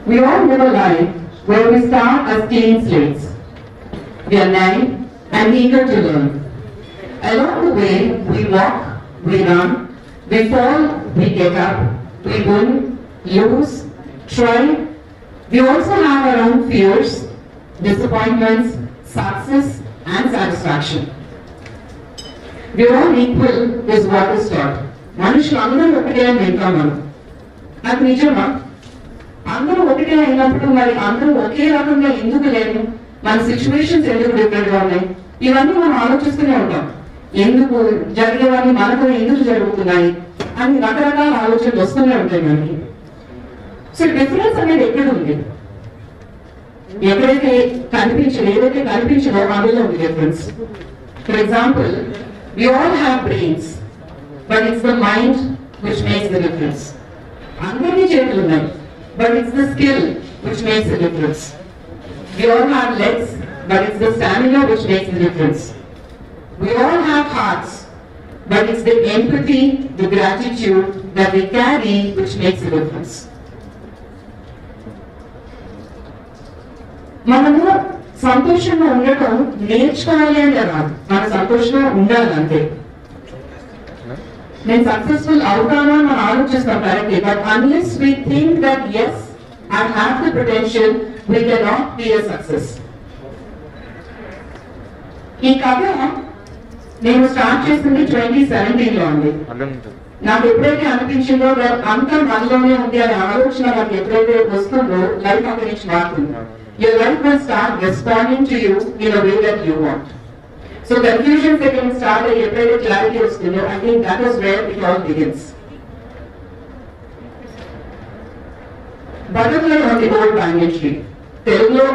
We all live a life where we start as clean slates. We are naive and eager to learn. Along the way, we walk, we run, we fall, we get up, we win, lose, try. We also have our own fears, disappointments, success and satisfaction. We are all equal is what is taught. మనుషులు అందరూ ఒకటే అని వింటాం మనం. అది నిజమా? అందరూ ఒకటే అయినప్పుడు మరి అందరూ ఒకే రకంగా ఎందుకు లేరు? మన సిచ్యువేషన్స్ ఎందుకు డిఫరెంట్ గా ఉన్నాయి? ఇవన్నీ మనం ఆలోచిస్తూనే ఉంటాం. ఎందుకు జరిగేవన్నీ మనకు ఎందుకు జరుగుతున్నాయి అని రకరకాల ఆలోచనలు వస్తూనే ఉంటాయి మనకి. సో డిఫరెన్స్ అనేది ఎక్కడ ఉంది? ఎక్కడైతే ఏదైతే కనిపించదో అందులో ఉంది difference. For example, we all have brains, but it's the mind which makes the difference. అందరికీ చేతులు ఉన్నాయి, but it's the skill which makes the difference. We all have legs, but it's the stamina which makes the difference. We all have hearts, but it's the empathy, the gratitude that we carry which makes the difference. మనము సంతోషంగా ఉండటం నేర్చుకోవాలి అంటే రాదు, మన సంతోషంగా ఉండాలి అంతే. నేను సక్సెస్ఫుల్ అవుతానా మనం ఆలోచిస్తాం correctly, but unless we think that yes I have the potential, we cannot be a success. ఈ కథ నేను స్టార్ట్ చేసింది 2017 లో అండి. నాకు ఎప్పుడైతే అనిపించిందో అంతా మనలోనే ఉంది అనే ఆలోచన నాకు ఎప్పుడైతే వస్తుందో లైఫ్ అక్కడి నుంచి మారుతుంది. Your life will start responding to you in a way that you want. So confusions that can start at ఎప్పుడైతే క్లారిటీ వస్తుందో, I think that is where it all begins. Butterfly on the old banyan tree. తెలుగులో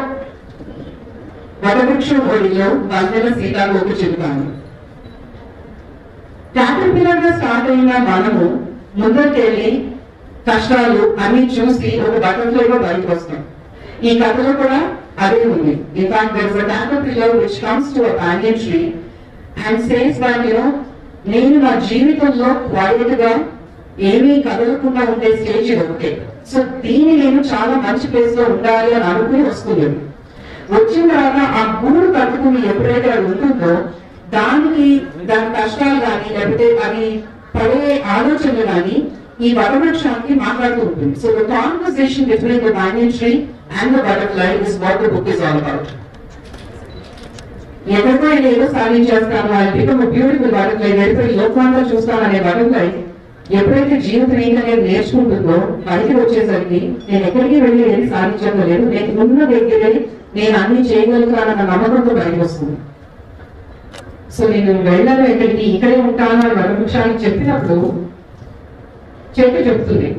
వటవృక్షం ఒడిలో వందన సీతాకోక చిలుకాను. Caterpillar గా start అయిన మనము ముందరికెళ్ళి కష్టాలు అన్ని చూసి ఒక బటర్ఫ్లై గా బయటకు వస్తాం. ఈ కథలో కూడా అదే ఉంది. In fact there is a caterpillar which comes to a banyan tree and says that నేను నా జీవితంలో క్వైట్ గా ఏమీ కదలకుండా ఉండే స్టేజ్ ఒకటే. సో దీన్ని నేను చాలా మంచి ప్లేస్ లో ఉండాలి అని అనుకుని వస్తుంది. వచ్చిన తర్వాత ఆ గూడు కట్టుకుని ఎప్పుడైతే అది ఉంటుందో దాని కష్టాలు కానీ లేకపోతే అది పడే ఆలోచనలు కానీ ఈ వటవృక్షానికి మాట్లాడుతూ ఉంటుంది. So the conversation between the banyan tree and the butterfly is what the book is all about. ఎక్కడికో ఆయన ఏదో సాధించేస్తాను, I become a beautiful butterfly, వెళ్ళిపోయి లోకాంతా చూస్తాననే బటర్ఫ్లై ఎప్పుడైతే జీవితం ఏంటనేది నేర్చుకుంటుందో బయటకు వచ్చేసరికి నేను ఎక్కడికి వెళ్ళి ఏది సాధించలేదు, నేను ఉన్న దగ్గరే నేను అన్ని చేయగలుగుతానన్న నమ్మకంతో బయటకు వస్తుంది. సో నేను వెళ్ళను ఎక్కడికి, ఇక్కడే ఉంటాను అని వటవృక్షానికి చెప్పినప్పుడు చెప్తుంది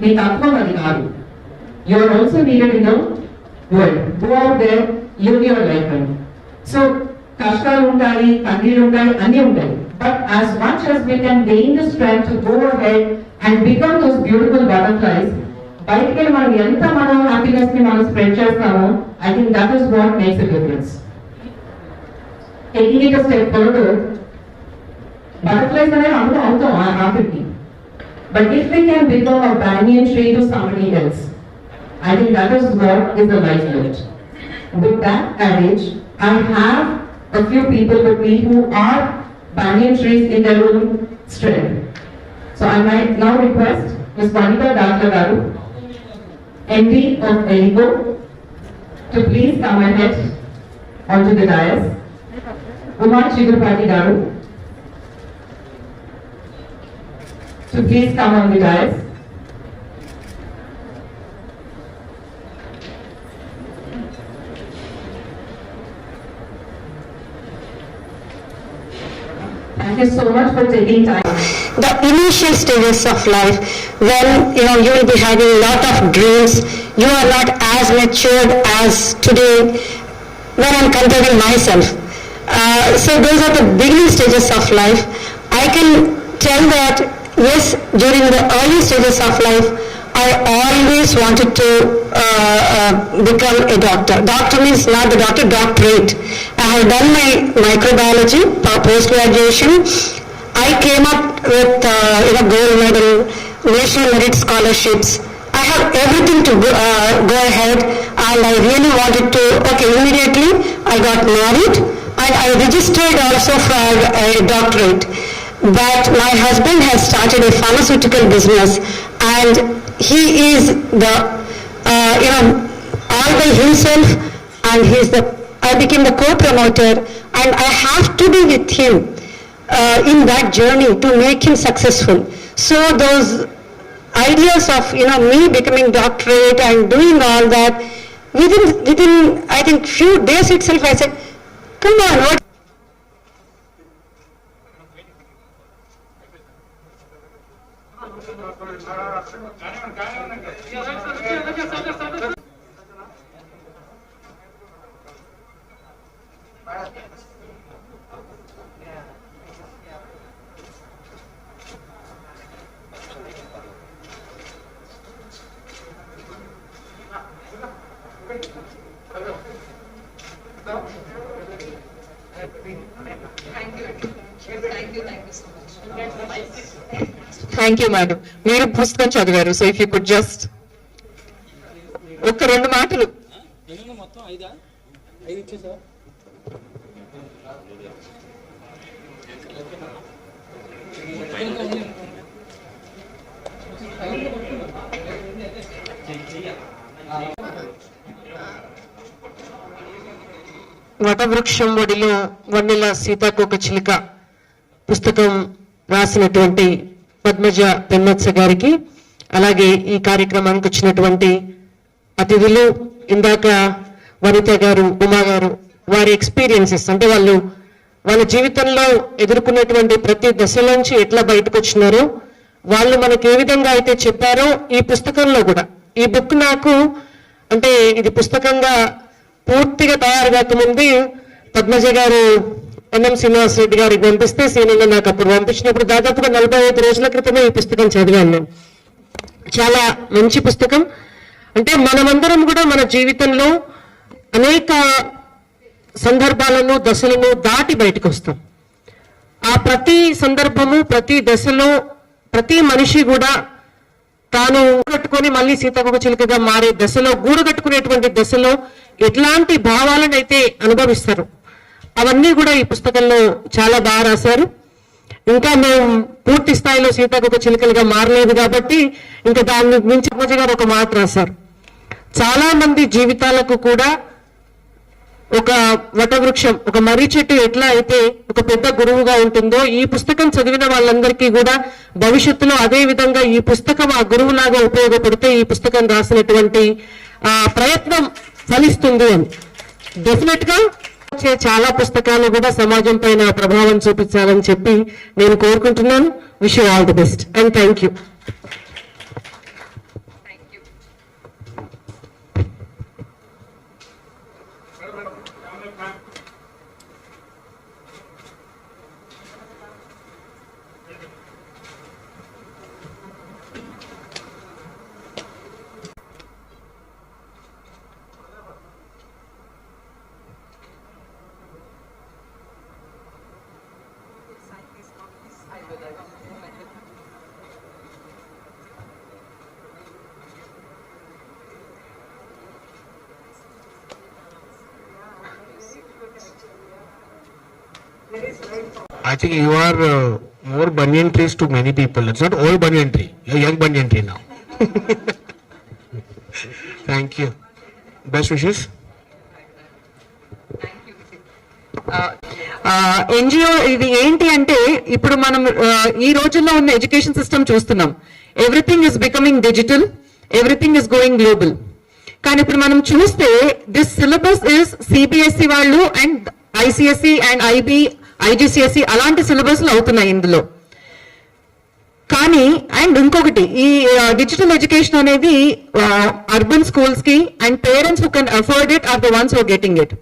నీ తత్వం అది కాదు. You are also needed in the world. Go out there, live your life. So, కష్టాలు ఉంటాయి, కన్నీళ్ళు ఉంటాయి, అన్నీ ఉంటాయి. But as much as we can gain the strength to go ahead and become those beautiful butterflies, బయటికి మనం ఎంత మనం హ్యాపీనెస్ ని మనం స్ప్రెడ్ చేస్తామో, I think that is what makes a difference. Taking it a step further, butterflies అనేవి అందరూ అవుతాం ఆఖరికి. But if we can become a banyan tree to somebody else, I think that is what is the life limit. With that adage, I have a few people with me who are banyan trees in their own strength. So I might now request Ms. Vanita Datlagaru, MD of Eligo, to please come ahead onto the dais. Umar Chigurpati Garu, to please come on the dais. Thank you so much for taking time. The initial stages of life, when you will be having a lot of dreams, you are not as matured as today when I'm comparing myself. So those are the beginning stages of life. I can tell that yes, during the early stages of life, I always wanted to become a doctor. Doctor means not the doctor, doctorate. I have done my microbiology post-graduation. I came up with gold medal, national merit scholarships. I have everything to go ahead, and I really wanted to, immediately I got married and I registered also for a doctorate. But my husband has started a pharmaceutical business and he is all by himself, and I became the co-promoter, and I have to be with him in that journey to make him successful. So those ideas of me becoming doctorate and doing all that, within I think few days itself I said, come on, what? Thank you, madam. మీరు పుస్తకం చదివారు, so if you could just ఒక రెండు మాటలు. మొత్తం 5 ఇచ్చేసా. వటవృక్షం ఒడిలో వన్నెల సీతాకోక చిలుక పుస్తకం రాసినటువంటి పద్మజ పెన్నత్స గారికి, అలాగే ఈ కార్యక్రమానికి వచ్చినటువంటి అతిథులు, ఇందాక వనిత గారు, ఉమా గారు, వారి ఎక్స్పీరియన్సెస్ అంటే వాళ్ళ జీవితంలో ఎదుర్కొన్నటువంటి ప్రతి దశలోంచి ఎట్లా బయటకు వచ్చినారో, వాళ్ళు మనకు ఏ విధంగా అయితే చెప్పారో ఈ పుస్తకంలో కూడా. ఈ బుక్ నాకు అంటే ఇది పుస్తకంగా పూర్తిగా తయారు కాకముందు పద్మజ గారు ఎన్ఎం శ్రీనివాస్ రెడ్డి గారికి పంపిస్తే సీనియర్గా నాకు అప్పుడు పంపించినప్పుడు దాదాపుగా 45 రోజుల క్రితమే ఈ పుస్తకం చదివాను నేను. చాలా మంచి పుస్తకం. అంటే మనమందరం కూడా మన జీవితంలో అనేక సందర్భాలను, దశలను దాటి బయటకు వస్తాం. ఆ ప్రతి సందర్భము, ప్రతి దశలో ప్రతి మనిషి కూడా తాను కట్టుకొని మళ్ళీ సీతాకోక చిలుకగా మారే దశలో, గూడు కట్టుకునేటువంటి దశలో ఎట్లాంటి భావాలను అయితే అనుభవిస్తారు అవన్నీ కూడా ఈ పుస్తకంలో చాలా బాగా రాశారు. ఇంకా మేము పూర్తి స్థాయిలో సీతాకోక చిలుకలుగా మారలేదు కాబట్టి ఇంకా దాన్ని మించి పద్మజ గారు ఒక మాట రాశారు. చాలా మంది జీవితాలకు కూడా ఒక వటవృక్షం, ఒక మర్రి చెట్టు ఎట్లా అయితే ఒక పెద్ద గురువుగా ఉంటుందో, ఈ పుస్తకం చదివిన వాళ్ళందరికీ కూడా భవిష్యత్తులో అదే విధంగా ఈ పుస్తకం ఆ గురువులాగా ఉపయోగపడితే ఈ పుస్తకం రాసినటువంటి ప్రయత్నం ఫలిస్తుంది అని. డెఫినెట్ గా చాలా పుస్తకాలు కూడా సమాజం పైన ప్రభావం చూపించాలని చెప్పి నేను కోరుకుంటున్నాను. Wish you all the best and thank you. I think you are more banyan trees to many people. It's not old banyan tree. You're young banyan tree now. Thank you. Best wishes. NGO ఇది ఏంటి అంటే ఇప్పుడు మనం ఈ రోజుల్లో ఉన్న education system చూస్తున్నాం. Everything is becoming digital, everything is going global. కానీ ఇప్పుడు మనం చూస్తే దిస్ సిలబస్ ఇస్ సిబిఎస్ఈ వాళ్ళు అండ్ ఐసిఎస్ఈ అండ్ ఐజిసిఎస్ఈ అలాంటి సిలబస్లు అవుతున్నాయి ఇందులో. కానీ అండ్ ఇంకొకటి ఈ డిజిటల్ ఎడ్యుకేషన్ అనేది అర్బన్ స్కూల్స్ కి and parents who can afford it are the ones who getting it.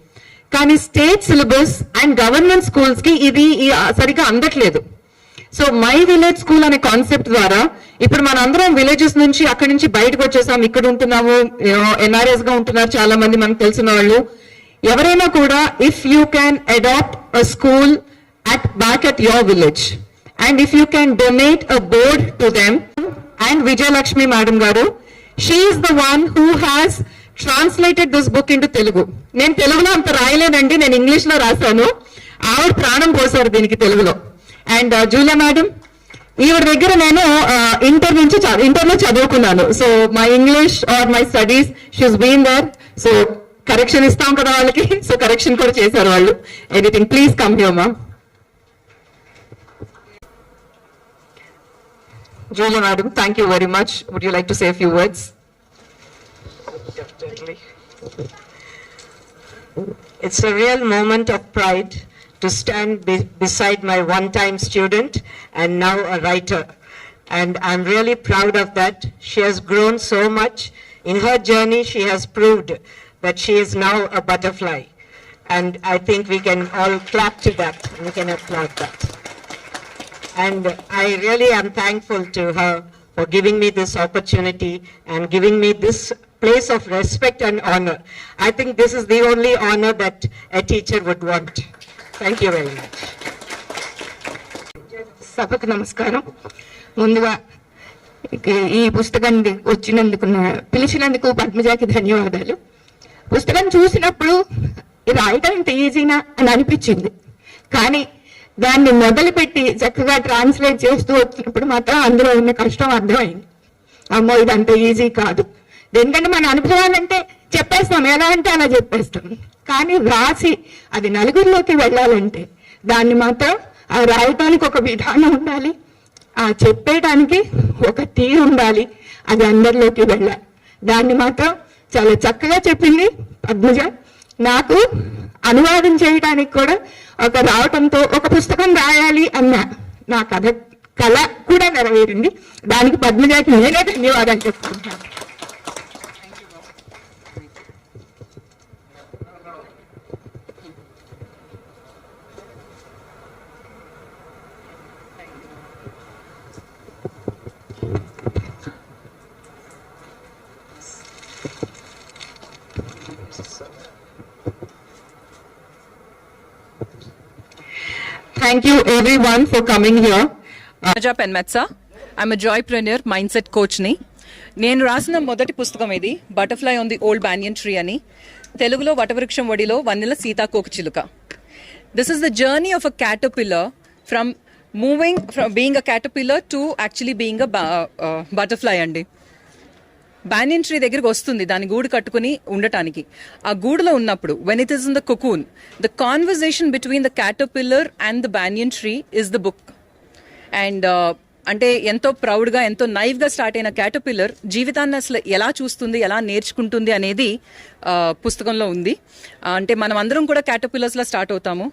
కానీ state syllabus and government schools కి ఇది సరిగా అందట్లేదు. సో మై విలేజ్ స్కూల్ అనే కాన్సెప్ట్ ద్వారా ఇప్పుడు మన అందరం విలేజెస్ నుంచి అక్కడి నుంచి బయటకు వచ్చేసాం, ఇక్కడ ఉంటున్నాము, ఎన్ఆర్ఎస్ గా ఉంటున్నారు చాలా మంది మనకు తెలిసిన వాళ్ళు. ఎవరైనా కూడా if you can adopt a school back at your village and if you can donate a board to them, and Vijayalakshmi madam garu, she is the one who has translated this book into Telugu. నేను తెలుగులో అంత రాయలేదండి, నేను English లో రాశాను. ఆవిడ ప్రాణం పోసారు దీనికి తెలుగులో. అండ్ జూలియా మేడం, ఈవిడ దగ్గర నేను ఇంటర్లో చదువుకున్నాను. So my English or my studies she's been there. So correction ఇస్తాం కదా వాళ్ళకి, సో కరెక్షన్ కూడా చేశారు వాళ్ళు. ఎనీథింగ్, ప్లీజ్ కమ్ హియర్ మా. Julia madam, thank you very much. Would you like to say a few words? Definitely. It's a real moment of pride to stand beside my one-time student and now a writer. And I'm really proud of that. She has grown so much. In her journey, she has proved that she is now a butterfly. And I think we can all clap to that. We can applaud that. And I really am thankful to her for giving me this opportunity and giving me this place of respect and honor. I think this is the only honor that a teacher would want. Thank you very much. సభకు నమస్కారం. ముందుగా ఈ పుస్తకాన్ని పిలిచినందుకు పద్మజాకి ధన్యవాదాలు. పుస్తకం చూసినప్పుడు ఇది రాయటం ఇంత ఈజీనా అని అనిపించింది. కానీ దాన్ని మొదలుపెట్టి చక్కగా ట్రాన్స్లేట్ చేస్తూ వచ్చినప్పుడు మాత్రం అందులో ఉన్న కష్టం అర్థమైంది. అమ్మో ఇది అంత ఈజీ కాదు. ఎందుకంటే మన అనుభవాలంటే చెప్పేస్తాం, ఎలా అంటే అలా చెప్పేస్తాం. కానీ రాసి అది నలుగురిలోకి వెళ్ళాలంటే దాన్ని మాత్రం ఆ రాయటానికి ఒక విధానం ఉండాలి, ఆ చెప్పేయడానికి ఒక తీరు ఉండాలి, అది అందరిలోకి వెళ్ళాలి. దాన్ని మాత్రం చాలా చక్కగా చెప్పింది పద్మజ. నాకు అనువాదం చేయడానికి కూడా ఒక రావటంతో ఒక పుస్తకం రాయాలి అన్న నా కళ కూడా నెరవేరింది. దానికి పద్మజాకి నేనే ధన్యవాదాలు చెప్తున్నాను. Thank you everyone for coming here. Panaja Penmetsa. I'm a joypreneur, mindset coach ni. నేను రాసిన మొదటి పుస్తకం ఇది, butterfly on the old banyan tree అని. తెలుగులో వటవృక్షం ఒడిలో వన్నెల సీతాకోకచిలుక. This is the journey of a caterpillar from being a caterpillar to actually being a butterfly అండి. బ్యానియన్ ట్రీ దగ్గరికి వస్తుంది దాని గూడు కట్టుకుని ఉండటానికి. ఆ గూడులో ఉన్నప్పుడు when it is in the cocoon, the conversation between the caterpillar and the banyan tree is the book. And అంటే ఎంతో ప్రౌడ్గా ఎంతో నైవ్గా స్టార్ట్ అయిన caterpillar జీవితాన్ని అసలు ఎలా చూస్తుంది, ఎలా నేర్చుకుంటుంది అనేది పుస్తకంలో ఉంది. అంటే మనం అందరం కూడా caterpillars లా స్టార్ట్ అవుతాము.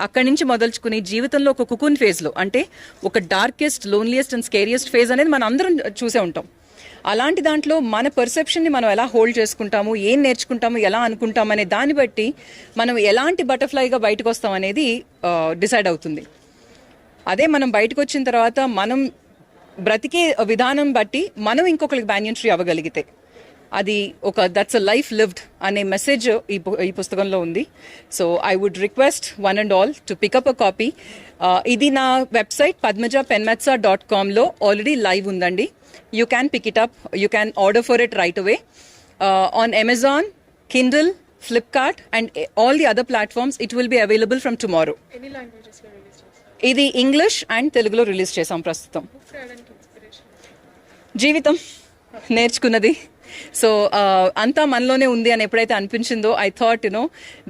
అక్కడి నుంచి మొదలుచుకుని జీవితంలో ఒక కుకూన్ ఫేజ్లో, అంటే ఒక darkest, loneliest and scariest phase అనేది మనం అందరం చూసే ఉంటాం. అలాంటి దాంట్లో మన పర్సెప్షన్ని మనం ఎలా హోల్డ్ చేసుకుంటాము, ఏం నేర్చుకుంటాము, ఎలా అనుకుంటాము అనే దాన్ని బట్టి మనం ఎలాంటి బటర్ఫ్లైగా బయటకు వస్తాం అనేది డిసైడ్ అవుతుంది. అదే మనం బయటకు వచ్చిన తర్వాత మనం బ్రతికే విధానం బట్టి మనం ఇంకొకరికి బ్యానియన్ ట్రీ అవ్వగలిగితే అది ఒక దట్స్ అ లైఫ్ లివ్డ్ అనే మెసేజ్ ఈ పుస్తకంలో ఉంది. So I would request one and all to pick up a copy. ఇది నా వెబ్సైట్ padmajapenmetsa.com ఆల్రెడీ లైవ్ ఉందండి. You can pick it up, you can order for it right away on Amazon, Kindle Flipkart, and all the other platforms. It will be available from tomorrow. ఇది English and తెలుగులో release చేసాం ప్రస్తుతం. జీవితం నేర్చుకున్నది. So అంతా మనలోనే ఉంది అని ఎప్పుడైతే అనిపించిందో ఐ థాట్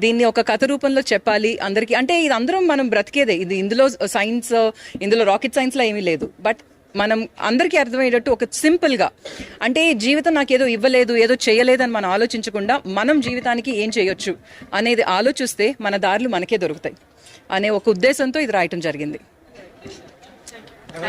దీన్ని ఒక కథ రూపంలో చెప్పాలి అందరికీ. అంటే ఇది అందరం మనం బ్రతికేదే, ఇది ఇందులో సైన్స్, ఇందులో రాకెట్ సైన్స్లో ఏమీ లేదు. బట్ మనం అందరికీ అర్థమయ్యేటట్టు ఒక సింపుల్గా, అంటే జీవితం నాకు ఏదో ఇవ్వలేదు, ఏదో చేయలేదని మనం ఆలోచించకుండా మనం జీవితానికి ఏం చేయొచ్చు అనేది ఆలోచిస్తే మన దారులు మనకే దొరుకుతాయి అనే ఒక ఉద్దేశంతో ఇది రాయటం జరిగింది.